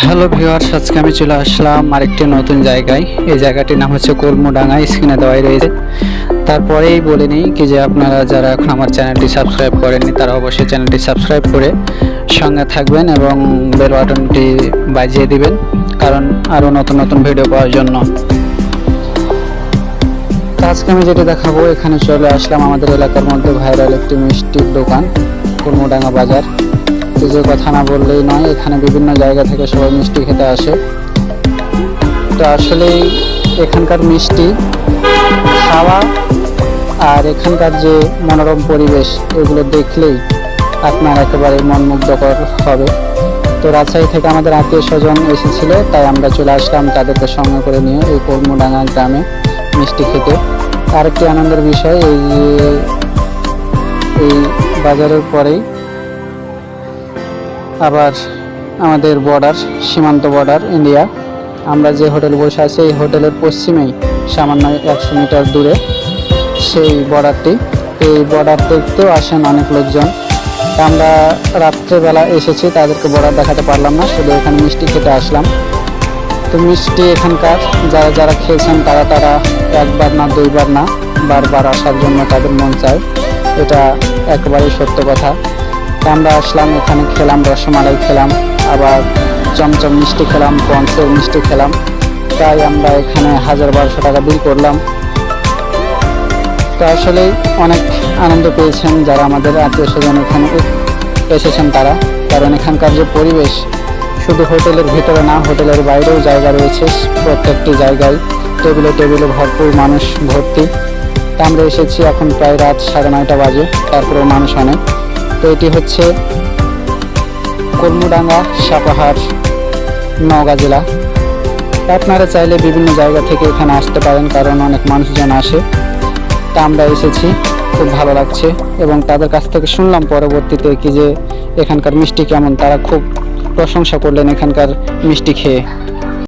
Hello viewers, আজকে আমি চলে আসলাম আরেকটি নতুন জায়গায়। এই জায়গাটির নাম হচ্ছে কলমুডাঙ্গা, স্ক্রিনে দেওয়াই রয়েছে। তারপরেই বলে নিই কি যে আপনারা যারা এখন আমার চ্যানেলটি সাবস্ক্রাইব করেননি তারা অবশ্যই চ্যানেলটি সাবস্ক্রাইব করে সঙ্গে থাকবেন এবং বেল বাটনটি বাজিয়ে দিবেন, কারণ আরও নতুন নতুন ভিডিও পাওয়ার জন্য। আজকে আমি যেটা দেখাবো, এখানে চলে আসলাম আমাদের এলাকার মধ্যে ভাইরাল একটি মিষ্টির দোকান, কলমুডাঙ্গা বাজার। যে কথা না বললেই নয়, এখানে বিভিন্ন জায়গা থেকে সবাই মিষ্টি খেতে আসে। তো আসলেই এখানকার মিষ্টি খাওয়া আর এখানকার যে মনোরম পরিবেশ, এগুলো দেখলেই আপনার একেবারে মনমুগ্ধকর হবে। তো রাজশাহী থেকে আমাদের আত্মীয় স্বজন এসেছিল, তাই আমরা চলে আসলাম তাদেরকে সঙ্গে করে নিয়ে এই কলমুডাঙ্গা গ্রামে মিষ্টি খেতে। আরেকটি আনন্দের বিষয়, এই বাজারের পরেই আবার আমাদের সীমান্ত বর্ডার ইন্ডিয়া। আমরা যে হোটেলে বসে আছি, এই হোটেলের পশ্চিমেই সামান্য 100 মিটার দূরে সেই বর্ডারটি। এই বর্ডার দেখতেও আসেন অনেক লোকজন। আমরা রাত্রেবেলা এসেছি, তাদেরকে বর্ডার দেখাতে পারলাম না, শুধু এখানে মিষ্টি খেতে আসলাম। তো মিষ্টি এখানকার যারা খেয়েছেন তারা একবার না দুইবার না, বারবার আসার জন্য তাদের মন চায়, এটা একেবারেই সত্য কথা। আমরা আসলাম, এখানে খেলাম, রসমালাই খেলাম, আবার চমচম মিষ্টি খেলাম, পঞ্চের মিষ্টি খেলাম। তাই আমরা এখানে 1000-1200 টাকা বিল করলাম। তো আসলেই অনেক আনন্দ পেয়েছেন যারা আমাদের আত্মীয় স্বজন এখানে এসেছেন তারা, কারণ এখানকার যে পরিবেশ, শুধু হোটেলের ভিতরে না, হোটেলের বাইরেও জায়গা রয়েছে। প্রত্যেকটি জায়গায় টেবিলে টেবিলে ভরপুর মানুষ ভর্তি। তা আমরা এসেছি, এখন প্রায় রাত 9:30 বাজে, তারপরেও মানুষ অনেক। তো এটি হচ্ছে কলমুডাঙ্গা, সাপাহার, নওগাঁ জেলা। আপনারা চাইলে বিভিন্ন জায়গা থেকে এখানে আসতে পারেন, কারণ অনেক মানুষজন আসে। তা আমরা এসেছি, খুব ভালো লাগছে। এবং তাদের কাছ থেকে শুনলাম পরবর্তীতে কি যে এখানকার মিষ্টি কেমন, তারা খুব প্রশংসা করলেন এখানকার মিষ্টি খেয়ে।